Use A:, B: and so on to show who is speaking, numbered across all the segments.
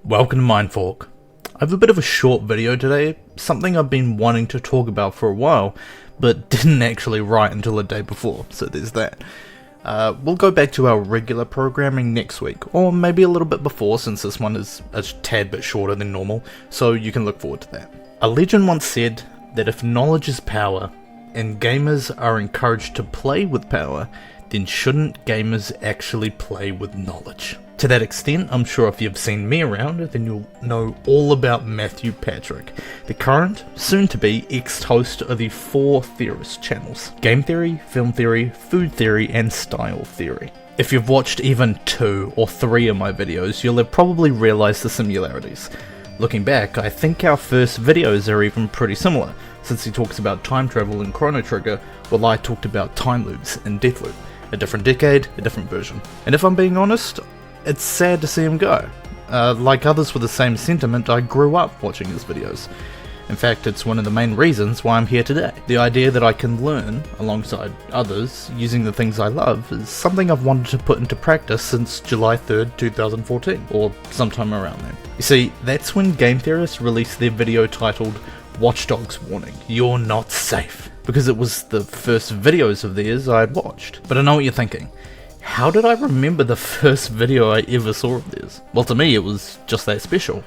A: Welcome to Mindfork. I have a bit of a short video today, something I've been wanting to talk about for a while, but didn't actually write until the day before, so there's that. We'll go back to our regular programming next week, or maybe a little bit before since this one is a tad bit shorter than normal, so you can look forward to that. A legend once said that if knowledge is power, and gamers are encouraged to play with power, then shouldn't gamers actually play with knowledge? To that extent, I'm sure if you've seen me around, then you'll know all about Matthew Patrick, the current, soon-to-be, ex-host of the 4 Theorist channels: Game Theory, Film Theory, Food Theory, and Style Theory. If you've watched even 2 or 3 of my videos, you'll have probably realised the similarities. Looking back, I think our first videos are even pretty similar, since he talks about time travel in Chrono Trigger, while I talked about time loops in Deathloop. A different decade, a different version. And if I'm being honest, it's sad to see him go. Like others with the same sentiment, I grew up watching his videos. In fact, it's one of the main reasons why I'm here today. The idea that I can learn, alongside others, using the things I love, is something I've wanted to put into practice since July 3rd, 2014, or sometime around then. You see, that's when game theorists released their video titled Watch Dogs Warning, You're Not Safe, because it was the first videos of theirs I'd watched. But I know what you're thinking. How did I remember the first video I ever saw of theirs? Well, to me it was just that special.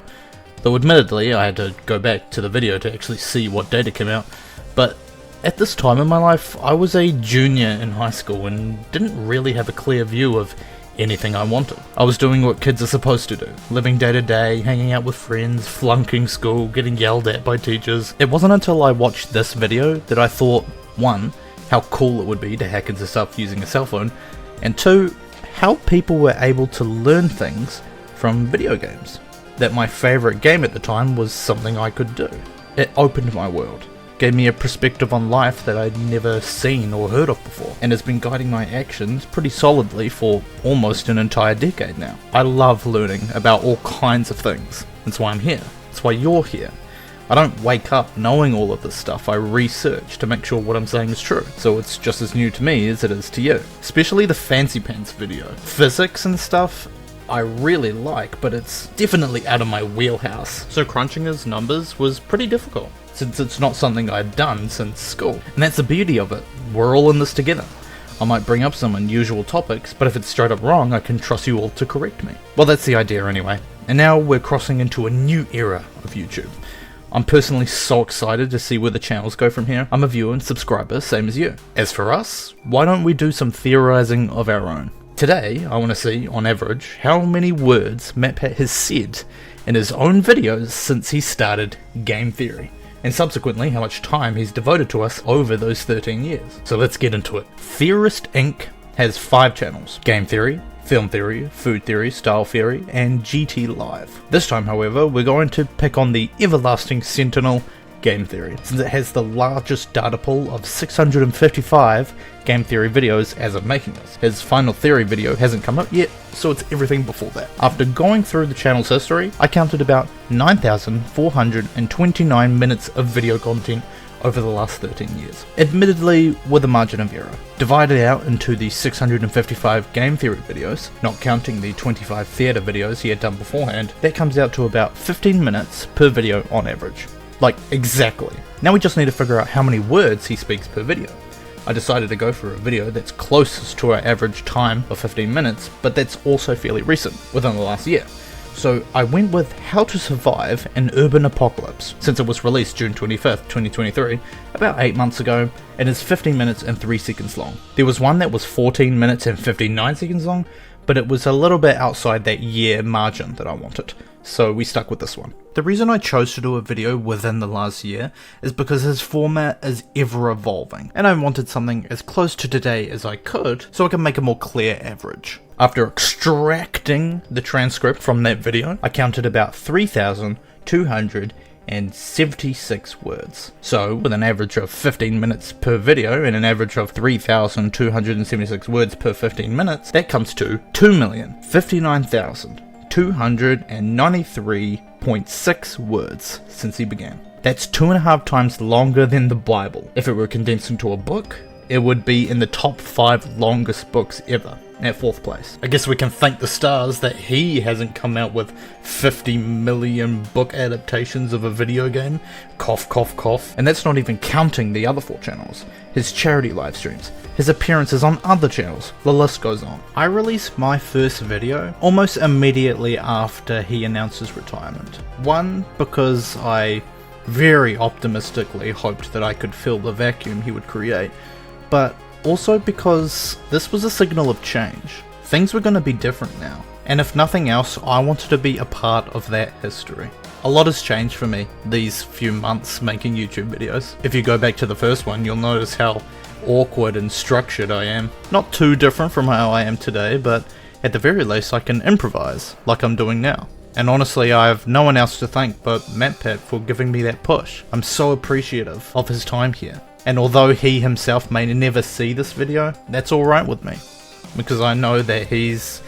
A: Though admittedly I had to go back to the video to actually see what date it came out. But at this time in my life, I was a junior in high school and didn't really have a clear view of anything I wanted. I was doing what kids are supposed to do, living day to day, hanging out with friends, flunking school, getting yelled at by teachers. It wasn't until I watched this video that I thought, 1, how cool it would be to hack into stuff using a cell phone, and 2, how people were able to learn things from video games. That my favourite game at the time was something I could do. It opened my world, gave me a perspective on life that I'd never seen or heard of before, and has been guiding my actions pretty solidly for almost an entire decade now. I love learning about all kinds of things. That's why I'm here. That's why you're here. I don't wake up knowing all of this stuff. I research to make sure what I'm saying is true. So it's just as new to me as it is to you. Especially the Fancy Pants video. Physics and stuff I really like, but it's definitely out of my wheelhouse. So crunching his numbers was pretty difficult, since it's not something I'd done since school. And that's the beauty of it. We're all in this together. I might bring up some unusual topics, but if it's straight up wrong, I can trust you all to correct me. Well, that's the idea anyway. And now we're crossing into a new era of YouTube. I'm personally so excited to see where the channels go from here. I'm a viewer and subscriber, same as you. As for us, why don't we do some theorizing of our own? Today, I want to see, on average, how many words MatPat has said in his own videos since he started Game Theory, and subsequently how much time he's devoted to us over those 13 years. So let's get into it. Theorist Inc. has 5 channels: Game Theory, Film Theory, Food Theory, Style Theory, and GT Live. This time, however, we're going to pick on the everlasting sentinel, Game Theory, since it has the largest data pool of 655 Game Theory videos as of making this. His final theory video hasn't come up yet, so it's everything before that. After going through the channel's history, I counted about 9,429 minutes of video content over the last 13 years, admittedly with a margin of error. Divided out into the 655 Game Theory videos, not counting the 25 theatre videos he had done beforehand, that comes out to about 15 minutes per video on average. Like, exactly. Now we just need to figure out how many words he speaks per video. I decided to go for a video that's closest to our average time of 15 minutes, but that's also fairly recent, within the last year. So I went with How to Survive an Urban Apocalypse, since it was released June 25th, 2023, about 8 months ago, and is 15 minutes and 3 seconds long. There was one that was 14 minutes and 59 seconds long, but it was a little bit outside that year margin that I wanted, so we stuck with this one. The reason I chose to do a video within the last year is because his format is ever evolving, and I wanted something as close to today as I could so I can make a more clear average. After extracting the transcript from that video, I counted about 3,276 words. So, with an average of 15 minutes per video and an average of 3,276 words per 15 minutes, that comes to 2,059,293.6 words since he began. That's 2.5 times longer than the Bible. If it were condensed into a book, it would be in the top 5 longest books ever, at 4th place. I guess we can thank the stars that he hasn't come out with 50 million book adaptations of a video game. Cough, cough, cough. And that's not even counting the other 4 channels, his charity live streams, his appearances on other channels, the list goes on. I released my first video almost immediately after he announced his retirement. One, because I very optimistically hoped that I could fill the vacuum he would create, but also because this was a signal of change. Things were going to be different now, and if nothing else, I wanted to be a part of that history. A lot has changed for me these few months making YouTube videos. If you go back to the first one, you'll notice how awkward and structured I am. Not too different from how I am today, but at the very least I can improvise, like I'm doing now. And honestly, I have no one else to thank but MatPat for giving me that push. I'm so appreciative of his time here. And although he himself may never see this video, that's alright with me. Because I know that he's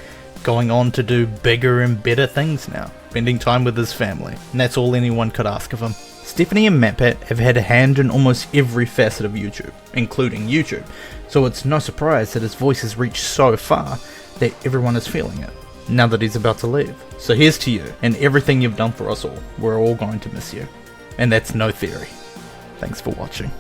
A: going on to do bigger and better things now, spending time with his family. And that's all anyone could ask of him. Stephanie and MatPat have had a hand in almost every facet of YouTube, including YouTube. So it's no surprise that his voice has reached so far that everyone is feeling it, now that he's about to leave. So here's to you, and everything you've done for us all. We're all going to miss you. And that's no theory. Thanks for watching.